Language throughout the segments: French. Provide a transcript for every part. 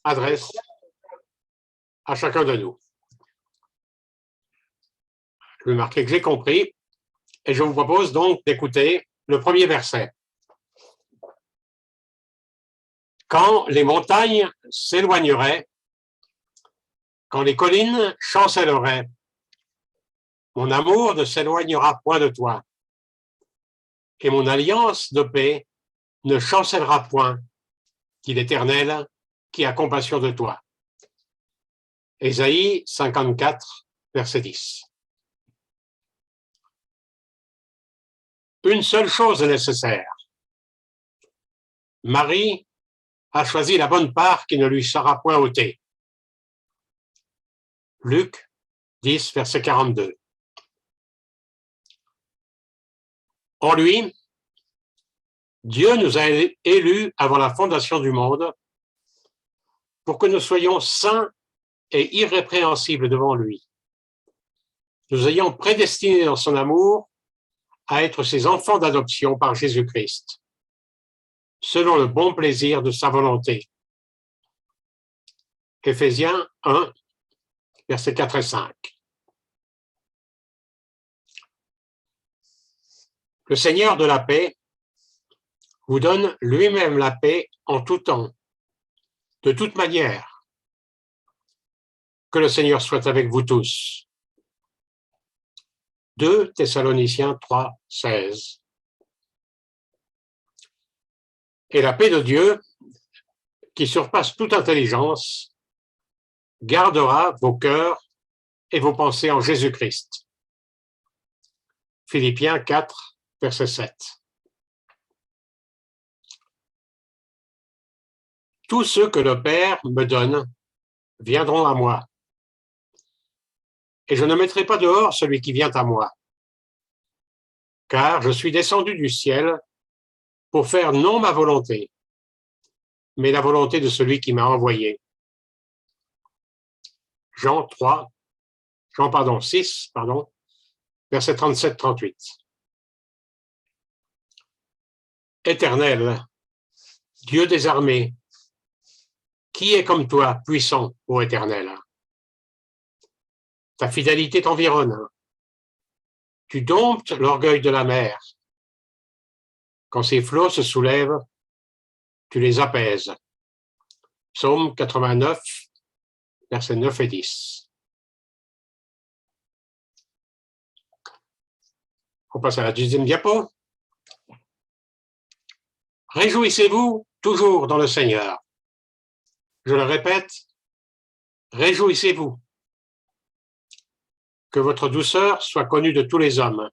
adresse à chacun de nous. Je vais marquer que j'ai compris et je vous propose donc d'écouter le premier verset. Quand les montagnes s'éloigneraient, quand les collines chancelleraient, mon amour ne s'éloignera point de toi, et mon alliance de paix ne chancellera point, dit l'Éternel qui a compassion de toi. Ésaïe 54, verset 10. Une seule chose est nécessaire. Marie a choisi la bonne part qui ne lui sera point ôtée. Luc 10, verset 42. En lui, Dieu nous a élus avant la fondation du monde pour que nous soyons saints et irrépréhensibles devant lui. Nous ayons prédestinés dans son amour à être ses enfants d'adoption par Jésus-Christ, selon le bon plaisir de sa volonté. Éphésiens 1, versets 4 et 5. Le Seigneur de la paix vous donne lui-même la paix en tout temps, de toute manière. Que le Seigneur soit avec vous tous. 2 Thessaloniciens 3, 16. Et la paix de Dieu, qui surpasse toute intelligence, gardera vos cœurs et vos pensées en Jésus-Christ. Philippiens 4, verset 7. Tous ceux que le Père me donne viendront à moi, et je ne mettrai pas dehors celui qui vient à moi, car je suis descendu du ciel pour faire non ma volonté, mais la volonté de celui qui m'a envoyé. Jean 6, verset 37-38. Éternel, Dieu des armées, qui est comme toi, puissant, ô Éternel? Ta fidélité t'environne. Tu domptes l'orgueil de la mer. Quand ses flots se soulèvent, tu les apaises. Psaume 89, versets 9 et 10. On passe à la deuxième diapo. Réjouissez-vous toujours dans le Seigneur. Je le répète, réjouissez-vous. Que votre douceur soit connue de tous les hommes.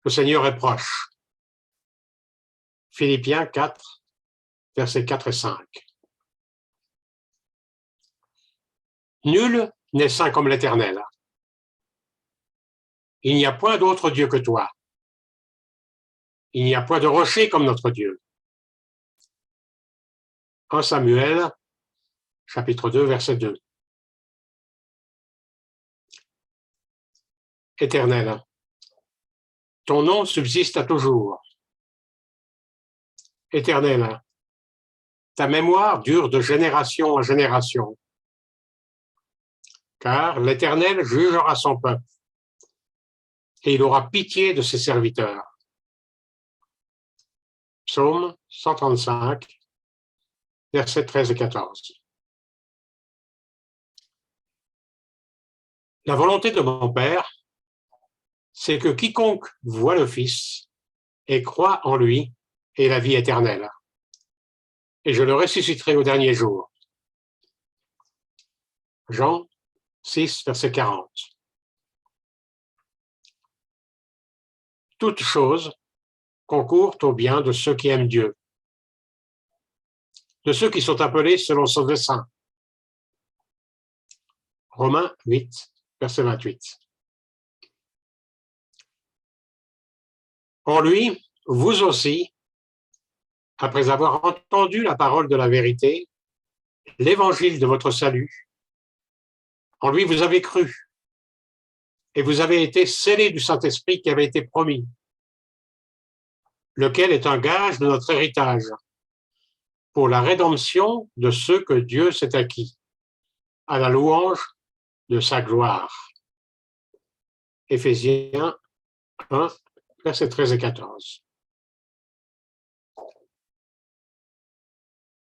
Le Seigneur est proche. Philippiens 4, versets 4 et 5. Nul n'est saint comme l'Éternel. Il n'y a point d'autre Dieu que toi. Il n'y a point de rocher comme notre Dieu. 1 Samuel, chapitre 2, verset 2. Éternel, ton nom subsiste à toujours. Éternel, ta mémoire dure de génération en génération. Car l'Éternel jugera son peuple et il aura pitié de ses serviteurs. Psaume 135, versets 13 et 14. La volonté de mon Père, c'est que quiconque voit le Fils et croit en lui ait la vie éternelle. Et je le ressusciterai au dernier jour. Jean 6, verset 40. Toutes choses concourent au bien de ceux qui aiment Dieu, de ceux qui sont appelés selon son dessein. Romains 8, verset 28. En lui, vous aussi, après avoir entendu la parole de la vérité, l'évangile de votre salut, en lui vous avez cru, et vous avez été scellés du Saint-Esprit qui avait été promis, lequel est un gage de notre héritage, pour la rédemption de ceux que Dieu s'est acquis, à la louange de sa gloire. Éphésiens 1, versets 13 et 14.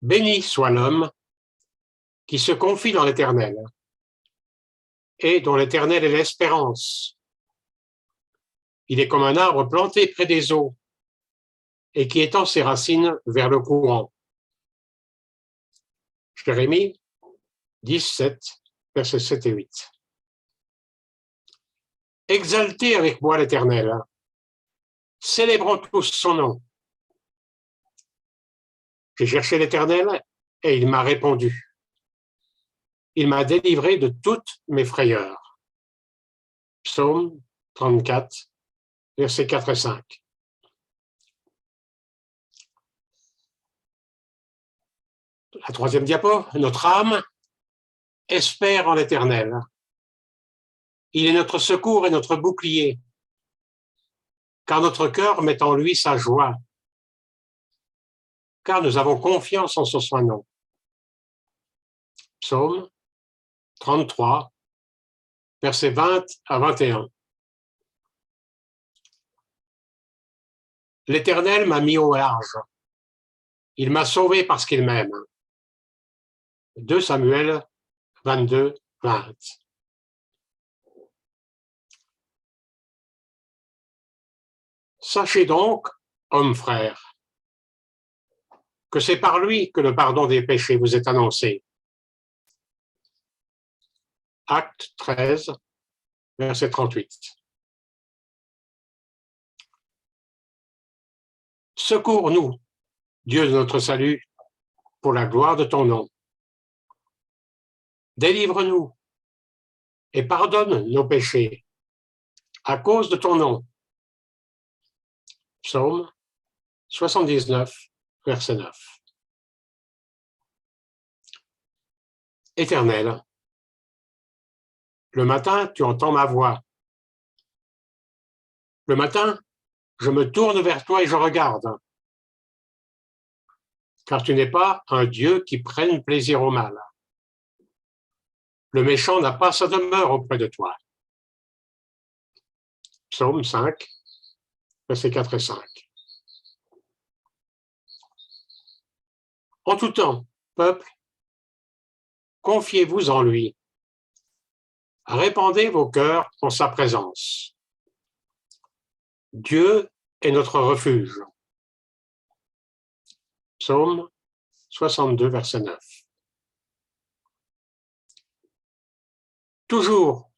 Béni soit l'homme qui se confie dans l'Éternel et dont l'Éternel est l'espérance. Il est comme un arbre planté près des eaux et qui étend ses racines vers le courant. Jérémie 17, versets 7 et 8. Exaltez avec moi l'Éternel, célébrons tous son nom. J'ai cherché l'Éternel et il m'a répondu. Il m'a délivré de toutes mes frayeurs. Psaume 34, versets 4 et 5. La troisième diapo, notre âme espère en l'Éternel. Il est notre secours et notre bouclier, car notre cœur met en lui sa joie, car nous avons confiance en son nom. Psaume 33, versets 20 à 21. L'Éternel m'a mis au large. Il m'a sauvé parce qu'il m'aime. 2 Samuel 22, 20. Sachez donc, hommes frères, que c'est par lui que le pardon des péchés vous est annoncé. Acte 13, verset 38. Secours-nous, Dieu de notre salut, pour la gloire de ton nom. Délivre-nous et pardonne nos péchés à cause de ton nom. Psaume 79, verset 9. Éternel, le matin, tu entends ma voix. Le matin, je me tourne vers toi et je regarde. Car tu n'es pas un Dieu qui prenne plaisir au mal. Le méchant n'a pas sa demeure auprès de toi. Psaume 5, versets 4 et 5. En tout temps, peuple, confiez-vous en lui. Répandez vos cœurs en sa présence. Dieu est notre refuge. Psaume 62, verset 9. Toujours,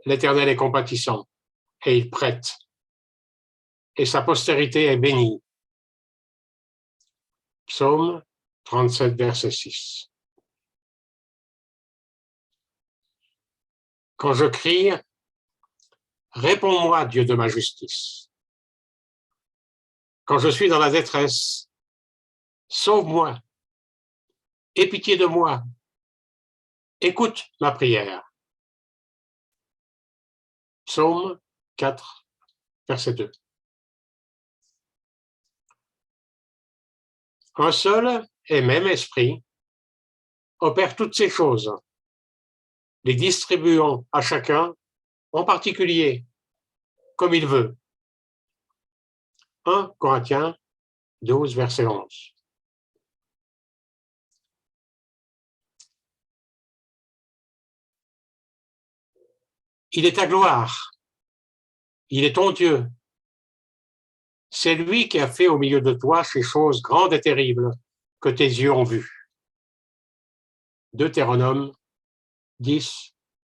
l'Éternel est compatissant et il prête, et sa postérité est bénie. Psaume 37, verset 6. Quand je crie, réponds-moi, Dieu de ma justice. Quand je suis dans la détresse, sauve-moi, aie pitié de moi, écoute ma prière. Psaume 4, verset 2. Un seul et même esprit opère toutes ces choses, les distribuant à chacun en particulier, comme il veut. 1 Corinthiens 12, verset 11. Il est ta gloire, il est ton Dieu. C'est lui qui a fait au milieu de toi ces choses grandes et terribles que tes yeux ont vues. Deutéronome 10,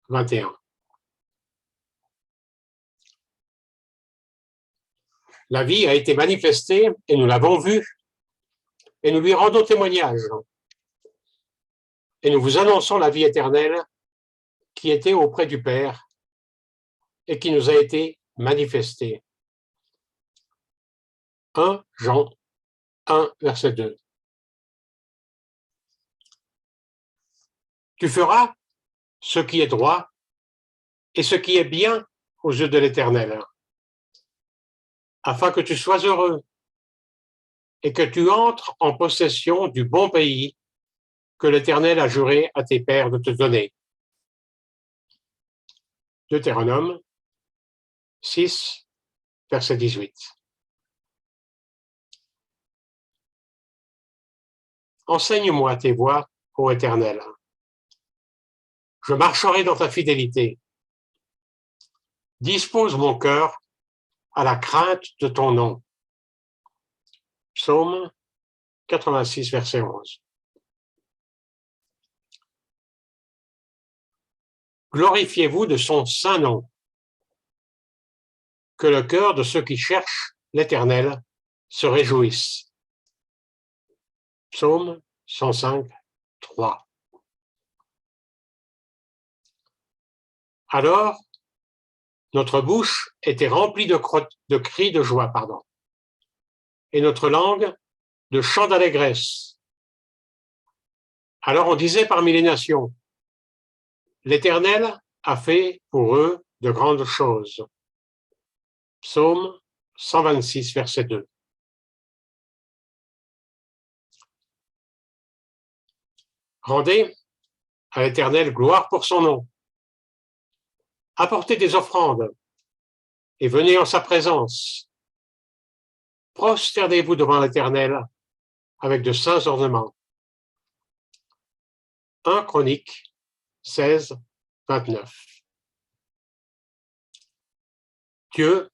21. La vie a été manifestée et nous l'avons vue et nous lui rendons témoignage. Et nous vous annonçons la vie éternelle qui était auprès du Père et qui nous a été manifestée. 1 Jean 1, verset 2. Tu feras ce qui est droit et ce qui est bien aux yeux de l'Éternel, afin que tu sois heureux et que tu entres en possession du bon pays que l'Éternel a juré à tes pères de te donner. Deutéronome 6, verset 18. Enseigne-moi tes voies, ô Éternel. Je marcherai dans ta fidélité. Dispose mon cœur à la crainte de ton nom. Psaume 86, verset 11. Glorifiez-vous de son saint nom. Que le cœur de ceux qui cherchent l'Éternel se réjouisse. Psaume 105, 3. Alors, notre bouche était remplie de cris de joie, et notre langue de chants d'allégresse. Alors on disait parmi les nations, l'Éternel a fait pour eux de grandes choses. Psaume 126, verset 2. Rendez à l'Éternel gloire pour son nom. Apportez des offrandes et venez en sa présence. Prosternez-vous devant l'Éternel avec de saints ornements. 1 Chroniques 16, 29. Dieu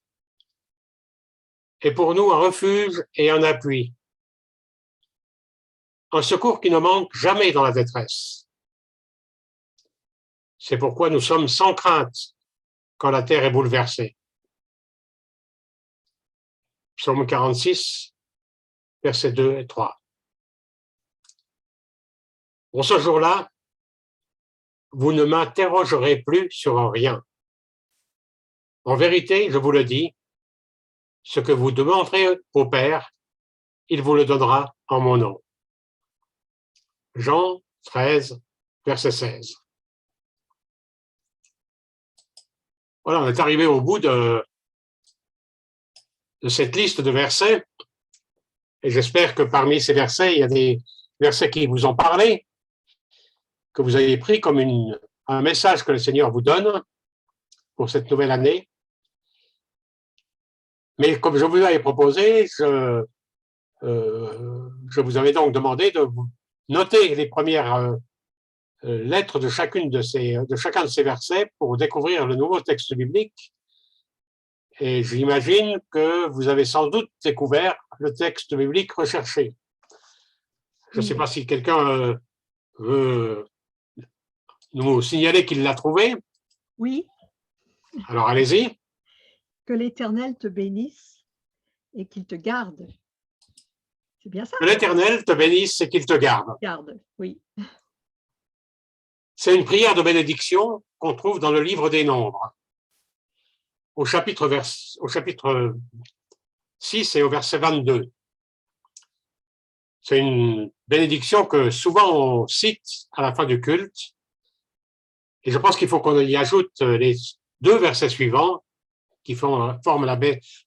est pour nous un refuge et un appui, un secours qui ne manque jamais dans la détresse. C'est pourquoi nous sommes sans crainte quand la terre est bouleversée. Psaume 46, versets 2 et 3. Pour ce jour-là, vous ne m'interrogerez plus sur rien. En vérité, je vous le dis, ce que vous demanderez au Père, il vous le donnera en mon nom. Jean 13, verset 16. Voilà, on est arrivé au bout de cette liste de versets, et j'espère que parmi ces versets, il y a des versets qui vous ont parlé, que vous avez pris comme un message que le Seigneur vous donne pour cette nouvelle année. Mais comme je vous l'avais proposé, je vous avais donc demandé de noter les premières lettres de chacun de ces versets pour découvrir le nouveau texte biblique. Et j'imagine que vous avez sans doute découvert le texte biblique recherché. Je ne sais pas si quelqu'un veut nous signaler qu'il l'a trouvé. Oui. Alors allez-y. Que l'Éternel te bénisse et qu'il te garde. C'est bien ça? Que l'Éternel te bénisse et qu'il te garde. Garde, oui. C'est une prière de bénédiction qu'on trouve dans le livre des Nombres, au chapitre 6 et au verset 22. C'est une bénédiction que souvent on cite à la fin du culte. Et je pense qu'il faut qu'on y ajoute les deux versets suivants qui forment la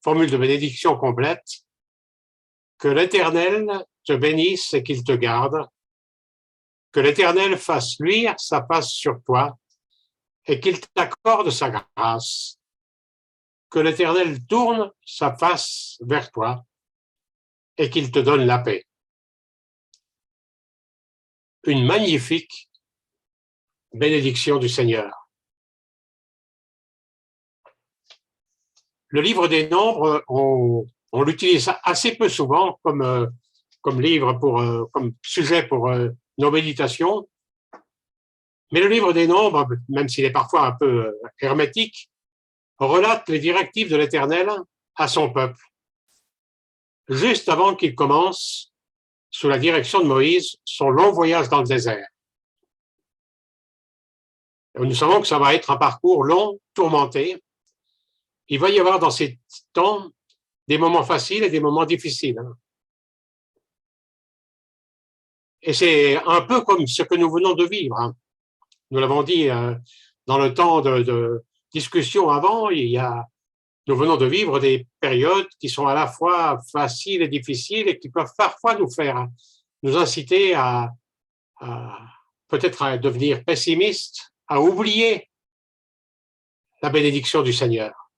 formule de bénédiction complète. Que l'Éternel te bénisse et qu'il te garde. Que l'Éternel fasse luire sa face sur toi et qu'il t'accorde sa grâce. Que l'Éternel tourne sa face vers toi et qu'il te donne la paix. Une magnifique bénédiction du Seigneur. Le livre des Nombres, on l'utilise assez peu souvent comme livre comme sujet pour nos méditations. Mais le livre des Nombres, même s'il est parfois un peu hermétique, relate les directives de l'Éternel à son peuple, juste avant qu'il commence, sous la direction de Moïse, son long voyage dans le désert. Nous savons que ça va être un parcours long, tourmenté. Il va y avoir dans ces temps des moments faciles et des moments difficiles. Et c'est un peu comme ce que nous venons de vivre. Nous l'avons dit dans le temps de discussion avant, il y a nous venons de vivre des périodes qui sont à la fois faciles et difficiles et qui peuvent parfois nous inciter à peut-être à devenir pessimistes, à oublier la bénédiction du Seigneur.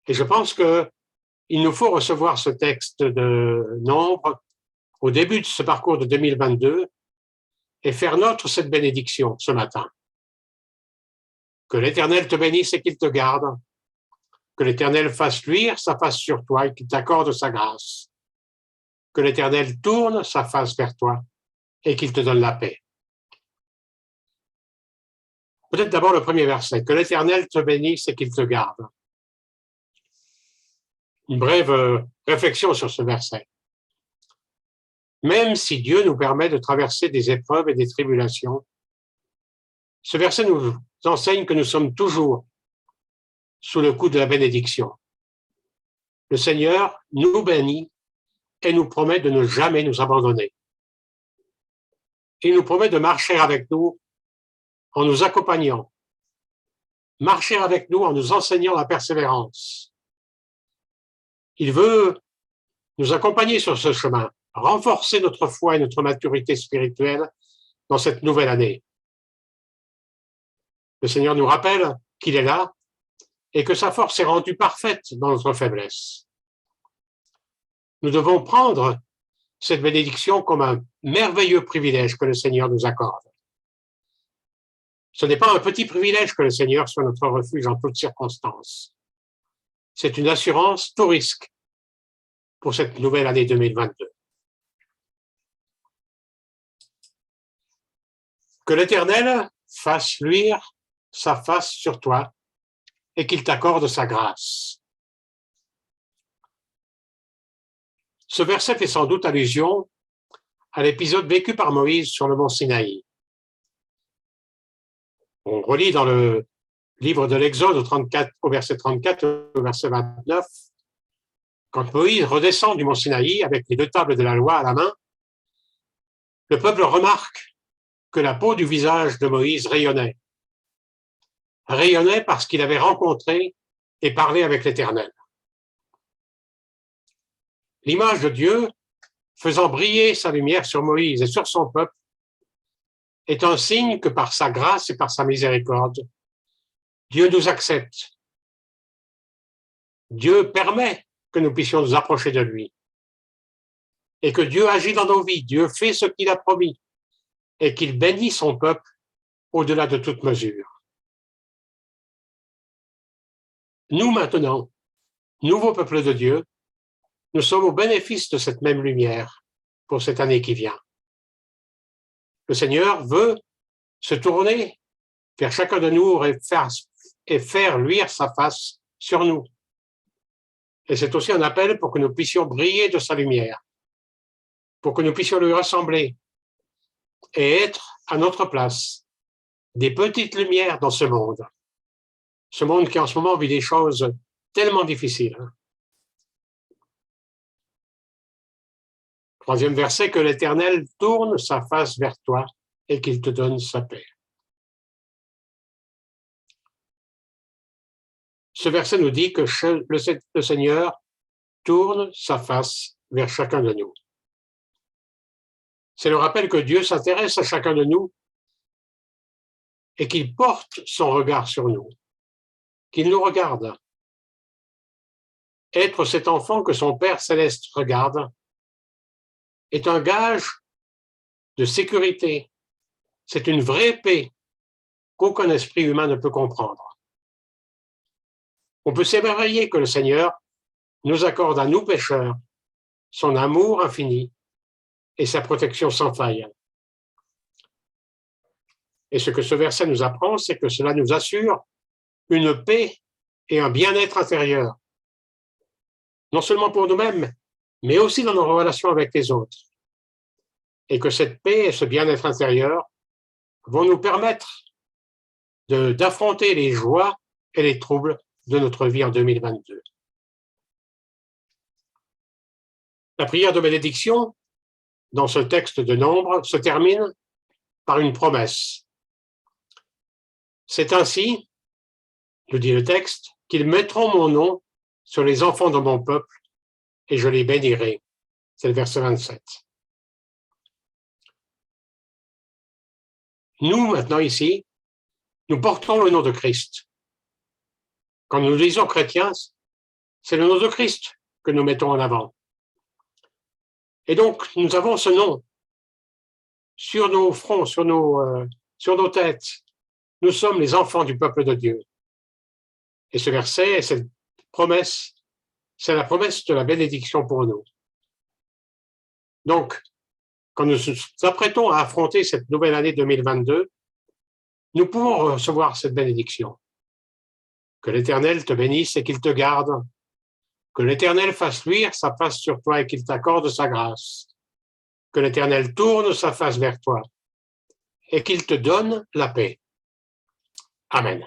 Et je pense qu'il nous faut recevoir ce texte de Nombre au début de ce parcours de 2022 et faire nôtre cette bénédiction ce matin. Que l'Éternel te bénisse et qu'il te garde. Que l'Éternel fasse luire sa face sur toi et qu'il t'accorde sa grâce. Que l'Éternel tourne sa face vers toi et qu'il te donne la paix. Peut-être d'abord le premier verset. Que l'Éternel te bénisse et qu'il te garde. Une brève réflexion sur ce verset. Même si Dieu nous permet de traverser des épreuves et des tribulations, ce verset nous enseigne que nous sommes toujours sous le coup de la bénédiction. Le Seigneur nous bénit et nous promet de ne jamais nous abandonner. Il nous promet de marcher avec nous en nous accompagnant, marcher avec nous en nous enseignant la persévérance. Il veut nous accompagner sur ce chemin, renforcer notre foi et notre maturité spirituelle dans cette nouvelle année. Le Seigneur nous rappelle qu'il est là et que sa force est rendue parfaite dans notre faiblesse. Nous devons prendre cette bénédiction comme un merveilleux privilège que le Seigneur nous accorde. Ce n'est pas un petit privilège que le Seigneur soit notre refuge en toutes circonstances. C'est une assurance tout risque pour cette nouvelle année 2022. Que l'Éternel fasse luire sa face sur toi et qu'il t'accorde sa grâce. Ce verset fait sans doute allusion à l'épisode vécu par Moïse sur le mont Sinaï. On relit dans le livre de l'Exode au verset 34 au verset 29, quand Moïse redescend du mont Sinaï avec les 2 tables de la loi à la main, le peuple remarque que la peau du visage de Moïse rayonnait. Rayonnait parce qu'il avait rencontré et parlé avec l'Éternel. L'image de Dieu, faisant briller sa lumière sur Moïse et sur son peuple, est un signe que par sa grâce et par sa miséricorde, Dieu nous accepte. Dieu permet que nous puissions nous approcher de lui. Et que Dieu agit dans nos vies. Dieu fait ce qu'il a promis. Et qu'il bénit son peuple au-delà de toute mesure. Nous maintenant, nouveau peuple de Dieu, nous sommes au bénéfice de cette même lumière pour cette année qui vient. Le Seigneur veut se tourner vers chacun de nous et faire luire sa face sur nous. Et c'est aussi un appel pour que nous puissions briller de sa lumière, pour que nous puissions lui ressembler et être à notre place des petites lumières dans ce monde qui en ce moment vit des choses tellement difficiles. Troisième verset, que l'Éternel tourne sa face vers toi et qu'il te donne sa paix. Ce verset nous dit que le Seigneur tourne sa face vers chacun de nous. C'est le rappel que Dieu s'intéresse à chacun de nous et qu'il porte son regard sur nous, qu'il nous regarde. Être cet enfant que son Père céleste regarde est un gage de sécurité. C'est une vraie paix qu'aucun esprit humain ne peut comprendre. On peut s'émerveiller que le Seigneur nous accorde à nous pécheurs son amour infini et sa protection sans faille. Et ce que ce verset nous apprend, c'est que cela nous assure une paix et un bien-être intérieur, non seulement pour nous-mêmes, mais aussi dans nos relations avec les autres. Et que cette paix et ce bien-être intérieur vont nous permettre d'affronter les joies et les troubles de notre vie en 2022. La prière de bénédiction, dans ce texte de Nombre, se termine par une promesse. C'est ainsi, nous dit le texte, qu'ils mettront mon nom sur les enfants de mon peuple et je les bénirai. C'est le verset 27. Nous, maintenant ici, nous portons le nom de Christ. Quand nous disons chrétiens, c'est le nom de Christ que nous mettons en avant. Et donc, nous avons ce nom sur nos fronts, sur nos têtes. Nous sommes les enfants du peuple de Dieu. Et ce verset, cette promesse, c'est la promesse de la bénédiction pour nous. Donc, quand nous nous apprêtons à affronter cette nouvelle année 2022, nous pouvons recevoir cette bénédiction. Que l'Éternel te bénisse et qu'il te garde. Que l'Éternel fasse luire sa face sur toi et qu'il t'accorde sa grâce. Que l'Éternel tourne sa face vers toi et qu'il te donne la paix. Amen.